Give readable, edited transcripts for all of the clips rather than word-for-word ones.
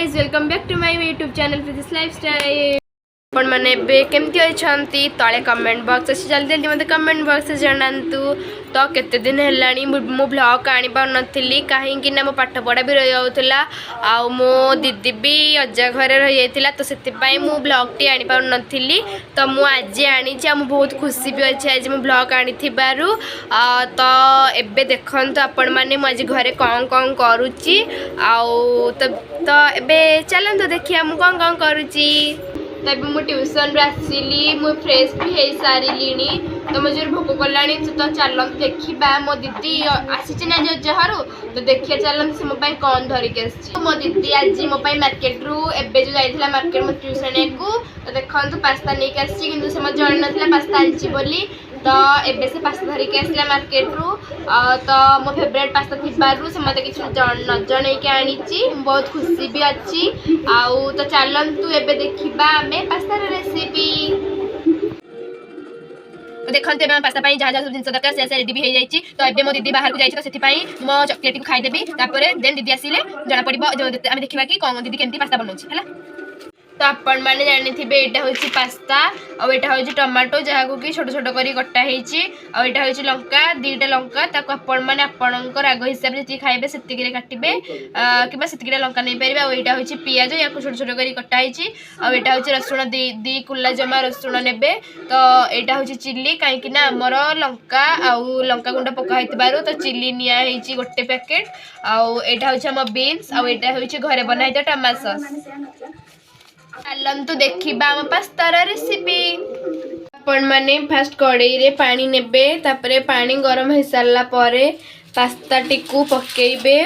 Guys welcome back to my YouTube channel physics lifestyle. आपण माने बे केमती अछंती तळे कमेंट बॉक्स अच्छी जल्दी जल्दी मते कमेंट बॉक्स जणांतु। तो केते दिन हेलानी मो ब्लॉग आनी पार नथिली काहेकि ना मो पाठ पढ़ा भी रही जाउतला आ मो दीदी भी अजा घरे रही जाइतिला तो सेति पई मो ब्लॉग टी आनी पार नथिली। तो मो आज आनी छि मो बहुत खुशी भी अछि आज मो ब्लॉग आनी थिबारु। तो एबे देखंतु आपण माने मो आज घरे कोन कोन करूची आ तो एबे चलंतु देखिया मु कोन कोन करूची। तब मु ट्यूशन आसली मु फ्रेश भी हो सारे तो मुझे भोक कलानी तो चल देखा मो दीदी आसी ना जहारू तो देखिए चलते से मो कौन धरिक मो दीदी आज मो मार्केट रू एबे जो जाइला मार्केट मो ट्यूशन को तो देखो पास्ता नहीं आसी कि जान ना पास्ता आनी बोली तो एबे से पास्ता धरिक आसला मार्केट रू तो मो फेवरेट पास्ता थी से मत किसी न जन आनी बहुत खुशी भी अच्छी आउ तो चलतु एबे देखा आमे पास्तार रेसिपी। तो देखते पास्ता जहाँ जहाँ सब जिन दरकार से रेडी भी हो जाए तो एबे मो दीदी बाहर को जाइए तो से मो चॉकलेट को खाईदेवी देन दीदी आसिले जना पड़ो आम देखा कि कौन दीदी केमती पास्ता बनाऊँ है। तो आपण मैंने जानी थे यहाँ हूँ पास्ता आटा हूँ टमाटो जहाँ को कि छोट छोट कर कटा होटा हूँ लंका दीटा लंका आपण मैंने आपण राग हिसाब से खाइबे से काटे कि से लंका नहीं पारे आईटा हूँ पियाज या छोट छोट कर कटाई आटा हूँ रसुण दी कुला जमा रसुण ने तो यहाँ हूँ चिली कहीं आमर लंका आउ लंका गुंड पकाई तो चिली निया गोटे पैकेट आटा हूँ आम बीन्स आटा हूँ घरे बनाई टमाटो सॉस। चलतु देखा आम पास्तार रेसिपी। आपण मैंने फास्ट कड़ाई रे पानी नेबे तापरे पानी गरम हो सारा पर पास्ता टिकू पकेबे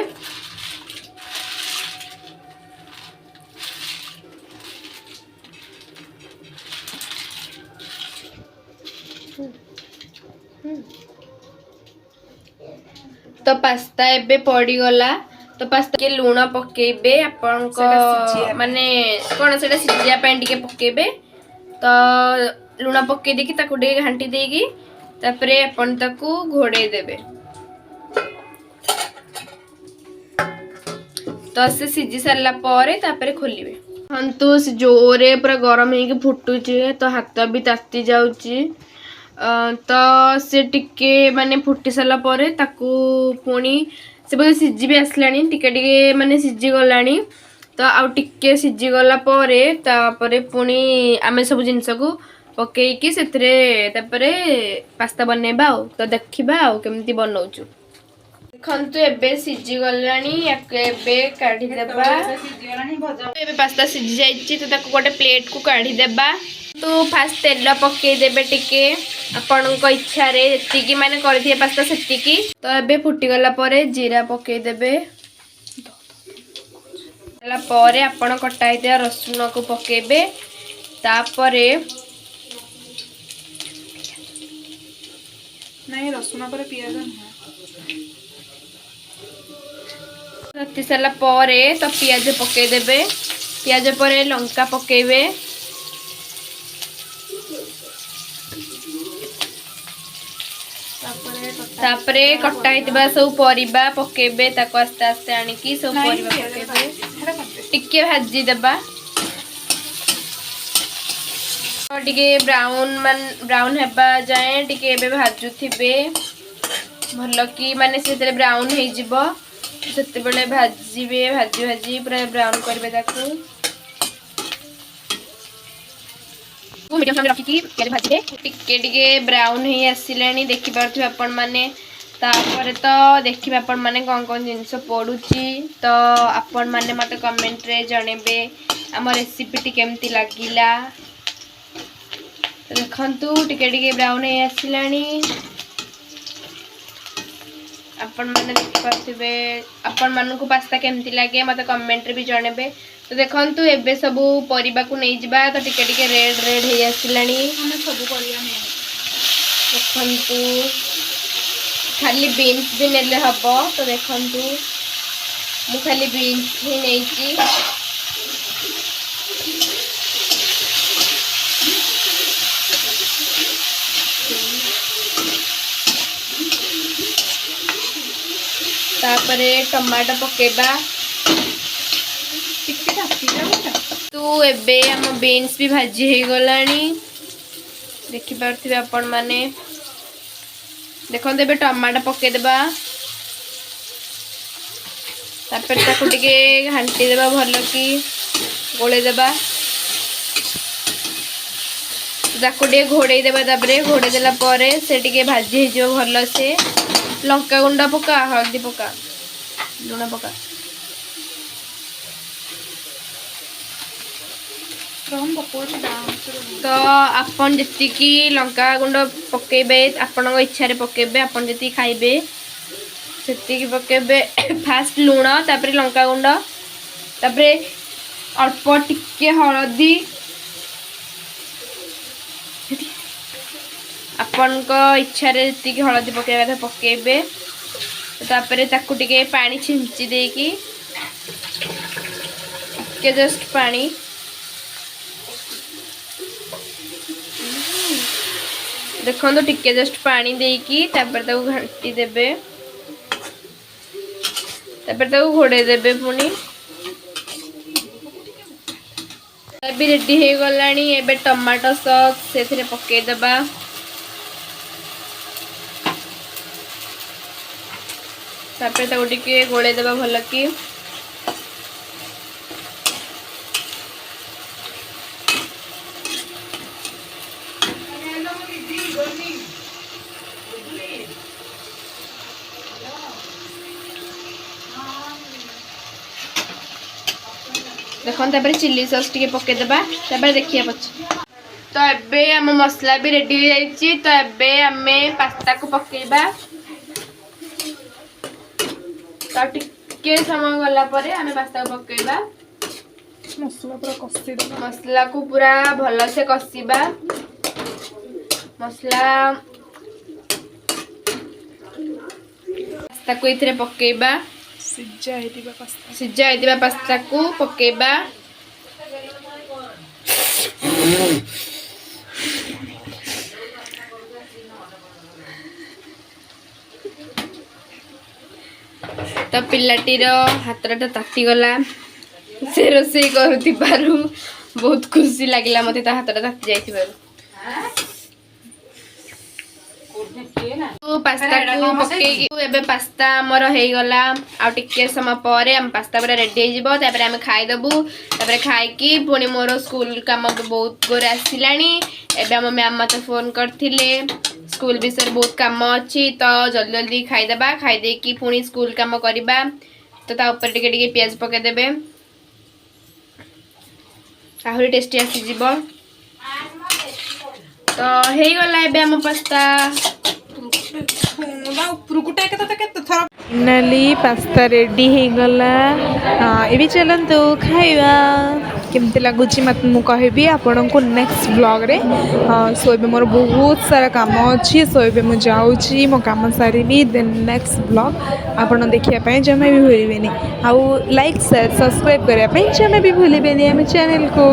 तो पास्ता एबे पड़ी गला तो पास्ता के लुण पकेबे आपण माने कौन से सिझिया टे पकेबे तो लुण पके देकी ताकू घांटी देगी तापरे आपण ताकू घोड़े देबे तो से सिझी सारा पर तापरे खोलिबे। हंतु जोरे पूरा गरम होगी फुटुचे तो हाथ भी ताती जाउची तो से टिके माने फुटी सारा पर ताकू पुणी से बोले सिझी भी आसलानी टिके टिके माने सिझी गलानी तो आउ टिके सिझी गला तापरे पुणी आमे सब जिनस को पकईकी से पास्ता बनैबा आउ तो देखा आउ केमती बनाऊचु। देखंतु एबे सिझी गलानी एबे काढ़ी देबा एबे पास्ता सिझी जाइछि तो ताको गोटे प्लेट को काढ़ी देबा। तो फास्ट तेल पकई देबे टिके आपणक इच्छा रे जतिकी माने करथिए पास्ता सेतिकी तो एबे फुटी गला परे जीरा पकई देबे परे आपण कटाई दिया रसुण को पकेबे तापरे नहीं रसुण पर पियाज रति सारा परे तो पियाज पकई देबे पियाज परे लंका पकेबे तापरे कटा हितबा सब परिबा पकेबे ताको आस्ते आस्ते आनिकी सब परिबा पकेबे टिके भाजी देबा टिके ब्राउन हेबा जाए टिके एबे भाजू थिबे भल कि माने से ब्राउन हो जिवो सेते बेले भाजीबे भाजी भाजी पूरा ब्राउन करबे ताको मीडियम फ्लेम रखिकी पियाज भाजी दे टिके टिके ब्राउन ही आसिलानी देखि पारथि आपण माने तापर तो देखिबे आपण माने कोन कोन जिंस पडुची तो आपण माने मते कमेंट रे जणेबे हम रेसिपी टी केमती लागिला। देखंतु टिके टिके ब्राउन ही आसिलानी आपण माने देखि पारथिबे आपण मानकु पास्ता केमती लागे मते कमेंट रे भी जणेबे। तो देखंतु एबे सबु परिबा को नै जिबा तो टिके टिके रेड रेड हे आसिलानी हम सब परिबा नै देखंतु खाली बीन्स भी नेले हबो तो देखंतु मु खाली बीन्स ही नैची तापरे टमाटो पकेबा तू एबे आम बीन्स भी भाजी हो गलानी देखिपे आपण मैंने देखो ए टमाटो पकईदेबा घाटी देबा भल कि गोलेदेबा घोड़े देबा घोड़े देला से भाजी हो भल से लंका गुंडा पका हल्दी पका लुण पका तो आपन जी लंका गुंड पकेबे आपण इच्छा पकेबे आपन जी खाइबे से पकेबे फास्ट लुण तापर लंका गुंड तापर अल्प टिके हलदी आपण इच्छा जी हलदी पकेबा था पकेबे तापर ताकू टिके पानी छिंची देकी टिके जस्ट पानी देखो तो टिके जस्ट पानी देकी तापर ताकू घंटी देबे तापर ताकू घोड़े देबे पुणी भी रेडी हो गलानी एबे टमाटो सॉस से पकई देबा तापर ताकू टिके गोले देबा भल कि देखो चिल्ली सॉस टी पकईदेबा देखिए पचे तो एबे आम मसला भी रेडी हो जाइए तो एबे आम पास्ता को पकईबा तो टिके समय गला परे आम पास्ता को पकईबा मसला को पूरा भल से कषिबा मसला पास्ता को इथरे पकईबा सिझा होइतिबा पास्ता को पकेबा तो पिलाटीर हाथटा ताती गला से रोसे करुथिबारु बहुत खुशी लागला मते ता हाथटा ताती जाइथिबारु पास्ता को पकई एबे पास्ता हमर हो गला आ टिके समय पर हम पास्ता पूरा रेडी हो जिवो तापर हम खाइदेबू तापर खाइकी पुणी मोर स्कूल काम बहुत गोरे आसिलानी एबे हम मैम मते फोन करथिले स्कूल विषय बहुत काम अच्छी तो जल्दी जल्दी खाइदेबा खाइदे कि पुणी स्कूल काम करबा तो ता ऊपर टिके टिके प्याज पके देबे आहुरी टेस्टी आसी जिवो तो हे गला एबे हम पास्ता फाइनाली पास्ता रेडी हो गला ये चलतु खाइबा केमती लगुच मत मु कहबी आपन को नेक्स्ट ब्लॉग रे सो एबे मोर बहुत सारा काम अच्छी सो एबे मु जाउची मो काम सारिबी देन नेक्स्ट ब्लॉग आपन देखिया पय जमे भी भूलिबेनी आउ लाइक शेयर सब्सक्राइब करिया पय जमे भी भूलिबेनी हम चैनल को।